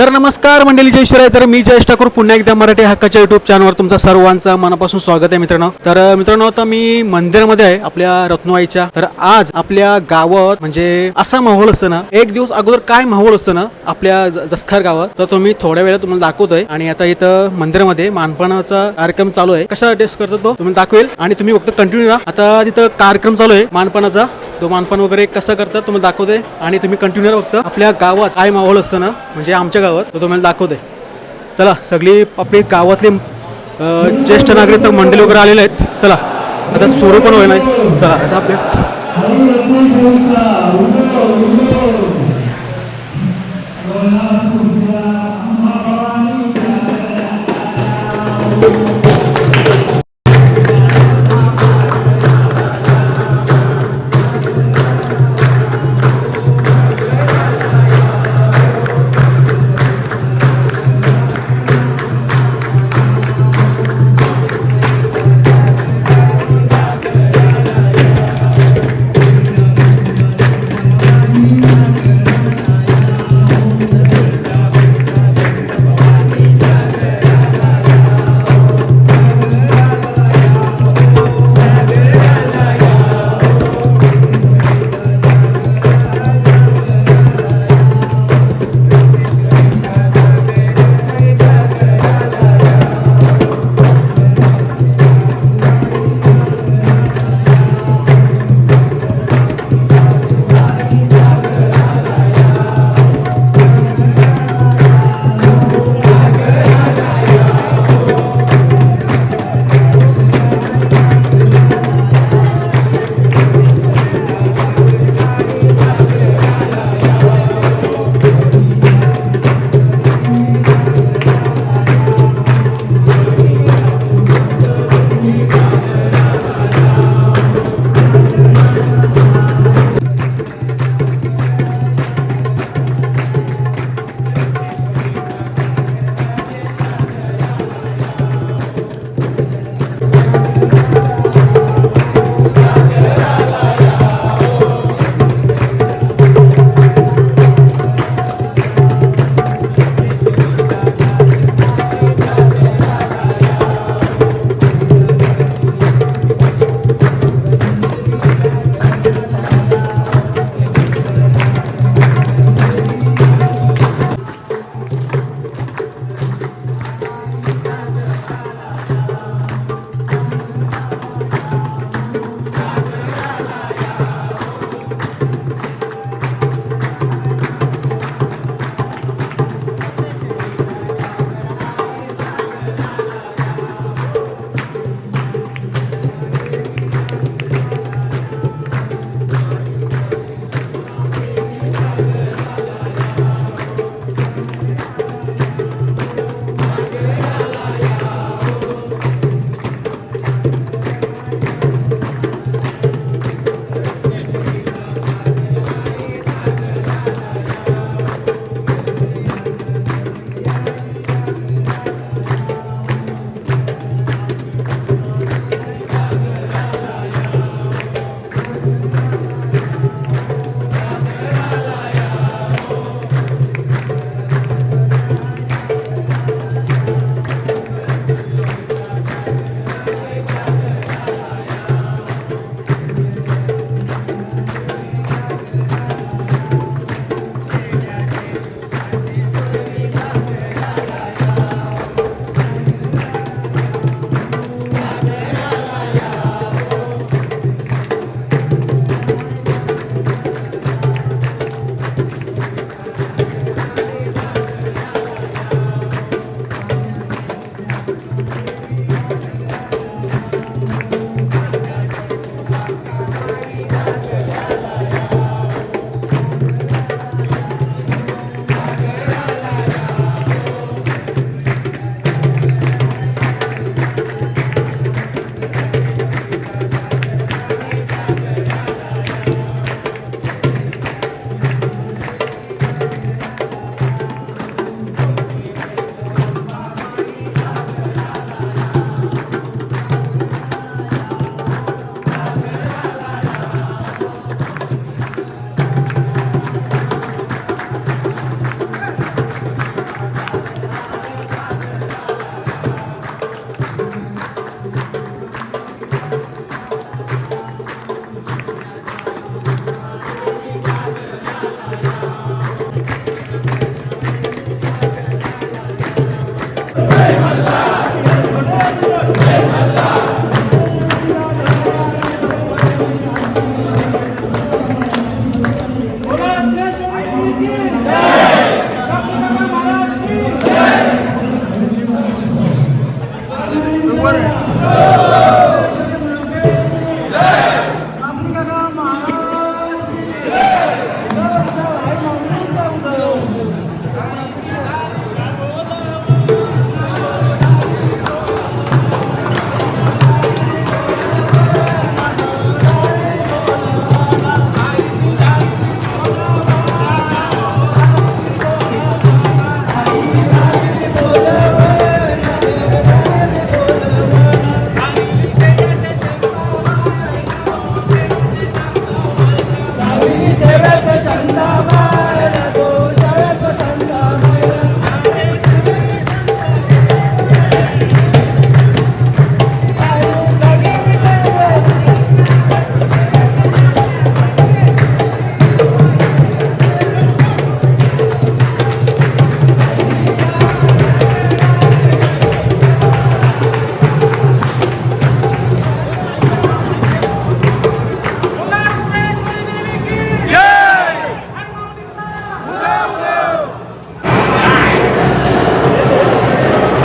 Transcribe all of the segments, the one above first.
तर नमस्कार मंडळी, जय शिवराय. तर मी जयेश ठाकूर पुन्हा एकदा मराठी हक्काच्या युट्यूब चॅनलवर तुमचं सर्वांचं मनापासून स्वागत आहे मित्रांनो. तर मित्रांनो, आता मी मंदिरामध्ये आहे आपल्या रत्नवाईच्या. तर आज आपल्या गावात म्हणजे असा माहोल असतो ना, एक दिवस अगोदर काय माहोल असतो ना आपल्या जसखार गावात, तर तुम्ही थोड्या वेळात तुम्हाला दाखवतोय. आणि आता इथं मंदिरामध्ये मानपानाचा कार्यक्रम चालू आहे. कसा टेस्ट करतो तो तुम्ही दाखवेल आणि तुम्ही फक्त कंटिन्यू राहा. आता तिथं कार्यक्रम चालू आहे मानपानाचा, तो मानपान वगैरे कसं करतात तुम्हाला दाखवते आणि तुम्ही कंटिन्यू फक्त आपल्या गावात काय माहोल असतं ना, म्हणजे आमच्या गावात तो तुम्हाला दाखवते. चला, सगळी आपली गावातली ज्येष्ठ नागरिक मंडळी वगैरे आलेले आहेत. चला आता सुरू पण होईल. चला आता आपल्या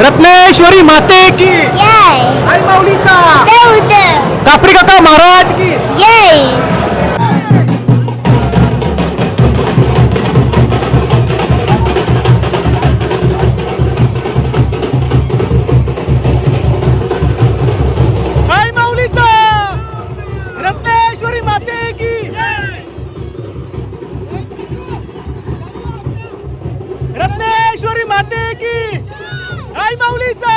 रत्नेश्वरी माते की जय आई माऊलीचा देऊद कापरी काका महाराज की जय आई माऊलीचा रत्नेश्वरी माते की रत्नेश्वरी माते की आई माऊलीचा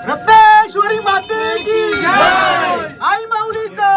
रत्नेश्वरी माते की जय, आई माऊलीचा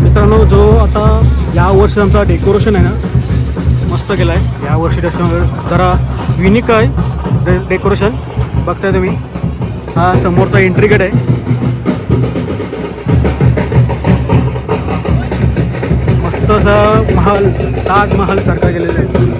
मित्रांनो जो आता या वर्षी आमचा डेकोरेशन आहे ना मस्त केला आहे या वर्षी. त्याच्यामुळे जरा युनिक आहे डेकोरेशन. बघताय तुम्ही हा समोरचा एंट्री गेट आहे मस्त. मस्त असं महल, ताजमहल सारखा केलेला आहे.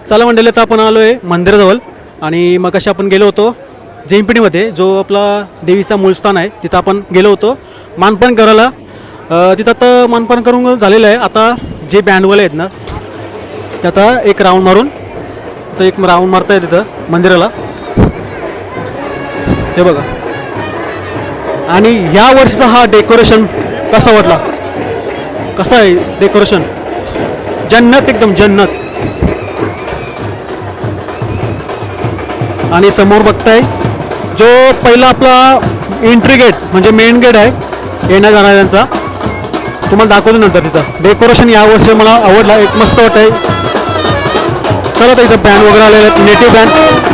चला मंडळी, आता आपण आलो आहे मंदिराजवळ. आणि मग अशी आपण गेलो होतो जैनपिढीमध्ये, जो आपला देवीचा मूळ स्थान आहे, तिथं आपण गेलो होतो मानपान करायला. तिथं आता मानपान करून झालेलं आहे. आता जे बँडवाले आहेत ना, ते आता एक राऊंड मारून, आता एक राऊंड मारता आहे तिथं मंदिराला, हे बघा. आणि ह्या वर्षीचा हा डेकोरेशन कसा वाटला? कसं आहे डेकोरेशन? जन्नत, एकदम जन्नत. आणि समोर बघताय जो पहिला आपला एंट्री गेट म्हणजे मेन गेट आहे येण्या जाणाऱ्यांचा, तुम्हाला दाखवतो नंतर. तिथं डेकोरेशन यावर्षी मला आवडला, एक मस्त वाटतंय. चला तर इथं बँड वगैरे आलेले आहेत, नेटिव्ह बँड.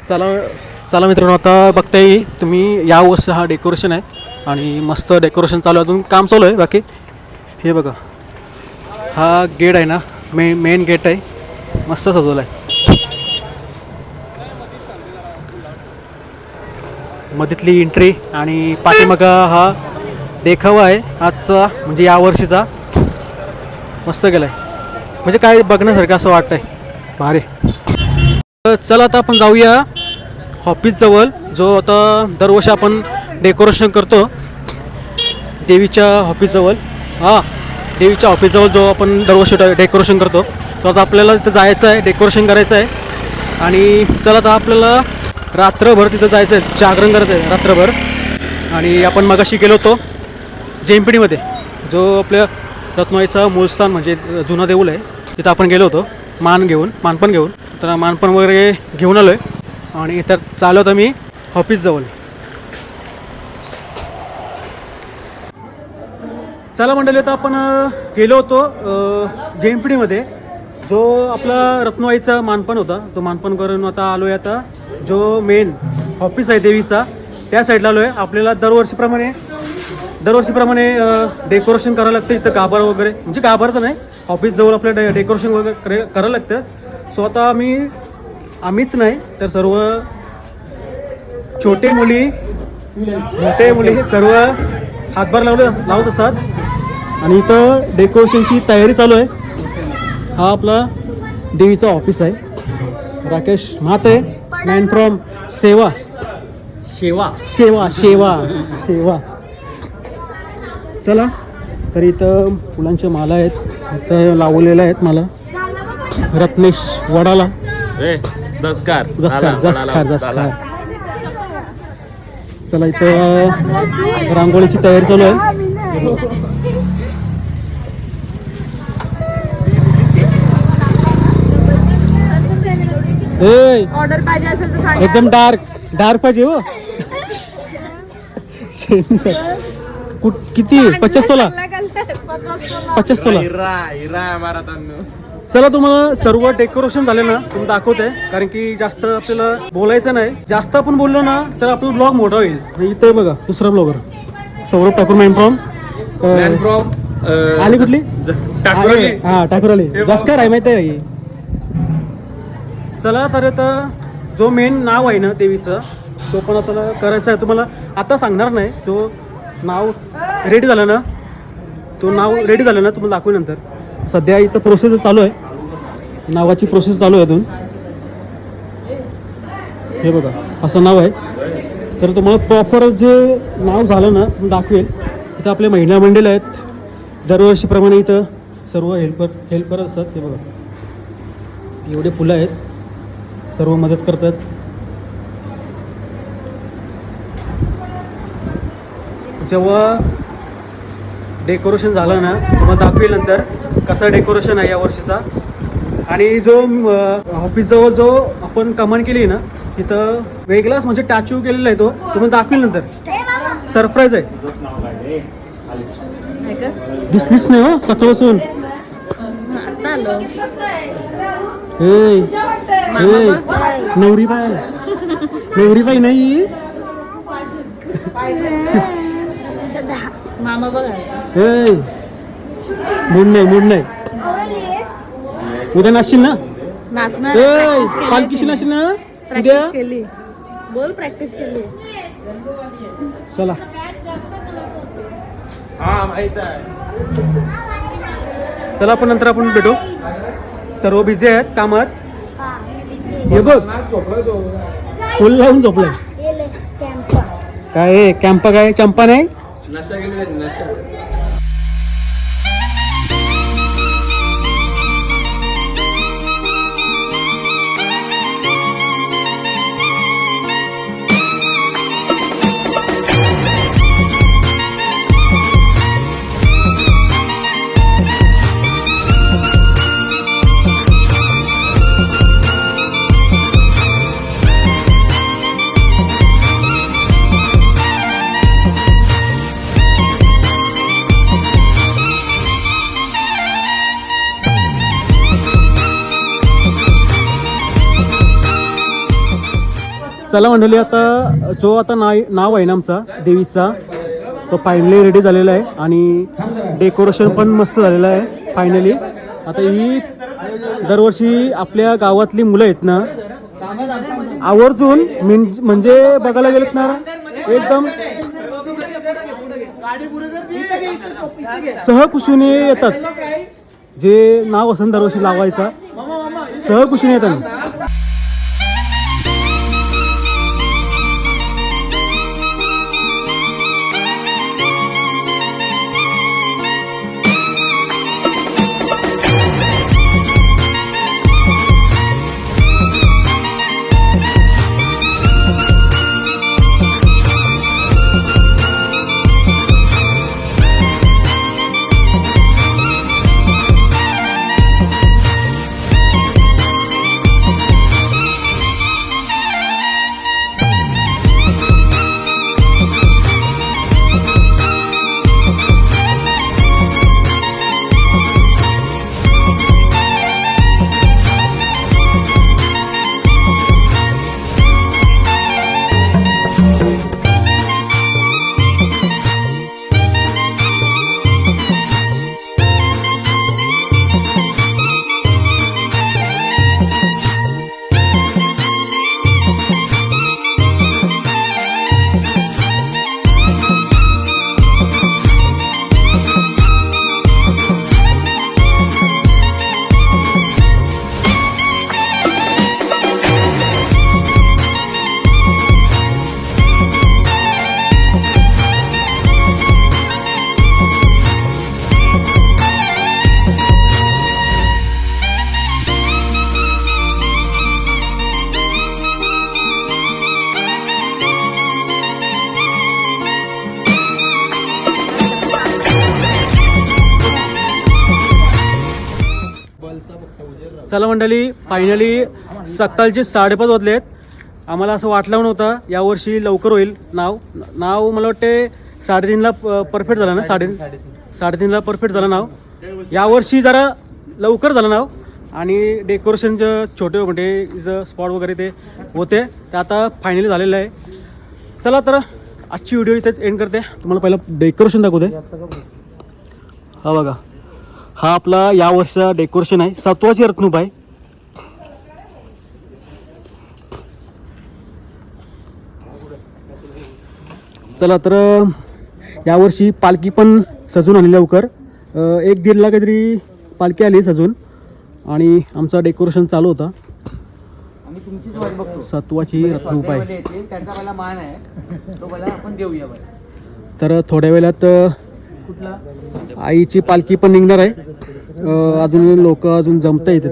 चला चला मित्रांनो, आता बघताय तुम्ही या वर्षी हा डेकोरेशन आहे आणि मस्त डेकोरेशन चालू आहे, अजून काम चालू आहे बाकी. हे बघा, हा गेट आहे ना, मेन गेट आहे, मस्त सजवला आहे. मधीतली एंट्री आणि पाठीमागा हा देखावा आहे आजचा, म्हणजे या वर्षीचा. मस्त केला आहे, म्हणजे काय बघण्यासारखं असं वाटतंय, भारी. चला आता आपण जाऊया ऑफिसजवळ, जो आता दरवर्षी आपण डेकोरेशन करतो देवीच्या ऑफिसजवळ. हां, देवीच्या ऑफिसजवळ जो आपण दरवर्षी डेकोरेशन करतो, तो आता आपल्याला तिथं जायचं आहे, डेकोरेशन करायचं आहे. आणि चला आता आपल्याला रात्रभर तिथं जायचं आहे, जागरण करायचं आहे रात्रभर. आणि आपण मगाशी गेलो होतो जेमपिडीमध्ये, जो आपल्या रत्नाईचा मूळस्थान म्हणजे जुना देऊळ आहे, तिथं आपण गेलो होतो मानपण घेऊन. तर मानपण वगैरे घेऊन आलो आहे आणि इथं चालू होतं मी ऑफिसजवळ. चला मंडळी, आता आपण गेलो होतो जेमपिडीमध्ये, जो आपला रत्नाईचा मानपण होता, तो मानपण करून आता आलो आहे. आता जो मेन ऑफिस आहे देवीचा, त्या साईडला आलो आहे. आपल्याला दरवर्षीप्रमाणे डेकोरेशन करावं लागतं इथं, गाभार वगैरे, म्हणजे गाभारचं नाही, ऑफिसजवळ आपल्या डेकोरेशन वगैरे करावं लागतं. सो आता आम्हीच नाही तर सर्व छोटे मुली मोठे मुली हे सर्व हातभार लावत असतात. आणि इथं डेकोरेशनची तयारी चालू आहे. हा आपला देवीचा ऑफिस आहे. राकेश म्हात्रे, मॅन फ्रॉम सेवा. चला, तर इथं फुलांच्या माला आहेत, इथं लावलेल्या आहेत मला. रत्नेश वडाला दसकार. चला, इथं रांगोळीची तयारी चालू आहे. ऑर्डर पाहिजे असेल तर सांगा. एकदम डार्क पाहिजे हो. किती? 50 तोला. चला, तुम्हाला सर्व डेकोरेशन झाले ना, तुम्ही दाखवते, कारण की जास्त आपल्याला बोलायचं नाही. जास्त आपण बोललो ना तर आपला ब्लॉग मोठा होईल. इथे बघा, दुसरा blogger Saurabh Thakur, man from आली कुठली? हा, ठाकूरवाली. जसकार आहे, माहिती आहे. चला, तर आता जो मेन नाव आहे ना देवीचं, तो पण आता करायचा आहे. तुम्हाला आता सांगणार नाही, जो नाव रेडी झालं ना, तुम्हाला दाखवू नंतर. सध्या इथं प्रोसेस चालू आहे, नावाची प्रोसेस चालू आहे अजून. हे बघा, असं नाव आहे. तर तुम्हाला प्रॉपर जे नाव झालं ना दाखवेल. इथं आपले महिला मंडळ आहेत, दरवर्षीप्रमाणे इथं सर्व हेल्पर असतात. हे बघा, एवढे फुलं आहेत, सर्व मदत करतात. जेव्हा डेकोरेशन झालं ना, तुम्हाला दाखवेल नंतर कसं डेकोरेशन आहे या वर्षीचा. आणि जो ऑफिसजवळ जो आपण कमान केली ना, तिथं वेगळाच म्हणजे टॅच्यू केलेला आहे, तो तुम्हाला दाखवेल नंतर. सरप्राईज आहे. दिसलीच नाही हो सकाळपासून. नवरी बाई नाही, मामा बघा. मूड नाही. उद्या नाचशील ना? नाचणार. पालखीशी नाचशील ना उद्या? प्रॅक्टिस केली. बोल, प्रॅक्टिस केली. चला, चला, आपण नंतर आपण भेटू. सर्व बिझी आहेत कामात. हे बघ, फुल लावून झोपलाय. काय कॅम्पा? काय चंपा नाही? नशा गेली, नशा. चला मंडळी, आता जो आता नाव आहे ना आमचा देवीचा, तो फायनली रेडी झालेला आहे आणि डेकोरेशन पण मस्त झालेलं आहे फायनली. आता ही दरवर्षी आपल्या गावातली मुलं आहेत ना, आवर्जून म्हणजे बघायला गेलेत ना, एकदम सहकुशीने येतात. जे नाव असेल दरवर्षी लावायचा, सहकुशीने येतात. चला मंडळी, फायनली सकाळचे 5:30 वाजले आहेत. आम्हाला असं वाटलं नव्हतं यावर्षी लवकर होईल. नाव मला वाटते 3:30ला परफेक्ट झालं ना, 3:30ला परफेक्ट झालं नाव. यावर्षी जरा लवकर झालं नाव आणि डेकोरेशनचं छोटे मोठे इथं स्पॉट वगैरे ते होते, ते आता फायनली झालेलं आहे. चला तर आजची व्हिडिओ इथेच एंड करते. तुम्हाला पहिलं डेकोरेशन दाखवते. हा बघा, हा आपला या वर्षाचा डेकोरेशन आहे. सत्वाची रत्नूप आहे. चला तर यावर्षी पालखी पण सजून आली लवकर. 1-1.5 काहीतरी पालखी आली सजून आणि आमचा डेकोरेशन चालू होता. सत्वाची रत्नूप आहे. तर थोड्या वेळात आईची पालखी पण निघणार आहे. अजून लोक अजून जमता येते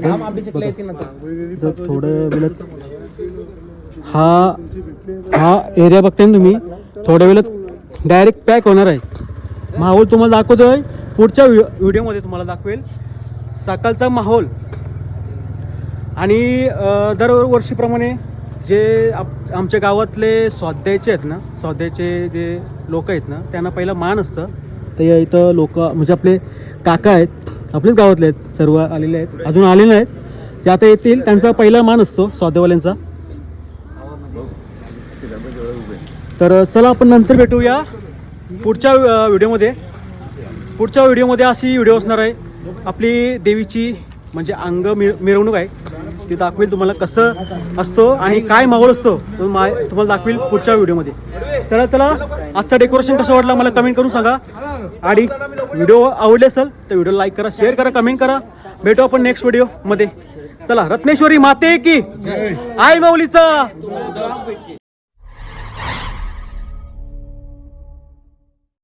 थोड्या वेळात. हा एरिया बघताय ना तुम्ही, थोड्या वेळात डायरेक्ट पॅक होणार आहे. माहोल तुम्हाला दाखवतोय, पुढच्या व्हिडिओमध्ये तुम्हाला दाखवेल सकाळचा माहोल. आणि दरवर्षीप्रमाणे जे आमच्या गावातले स्वाध्यायचे आहेत ना, स्वाध्यायचे जे लोक आहेत ना, त्यांना पहिलं मान असतं. तर इथं लोक म्हणजे आपले काका आहेत, आपलेच गावातले आहेत, सर्व आलेले आहेत. अजून आलेले आहेत, जे आता येतील, त्यांचा पहिला मान असतो स्वाध्यावाल्यांचा. तर चला आपण नंतर भेटूया पुढच्या व्हिडिओमध्ये. पुढच्या व्हिडिओमध्ये अशी व्हिडिओ असणार आहे आपली देवीची, म्हणजे अंग मिरवणूक आहे, ती दाखवेल तुम्हाला कसं असतो आणि काय माहोल असतो तुम्हाला दाखवेल पुढच्या व्हिडिओमध्ये. चला आजचा डेकोरेशन कसं वाटलं मला कमेंट करून सांगा. आणि व्हिडिओ आवडले असेल तर व्हिडिओ लाईक करा, शेअर करा, कमेंट करा. भेटू आपण नेक्स्ट व्हिडिओमध्ये. चला, रत्नेश्वरी माते की आई माऊलीचा.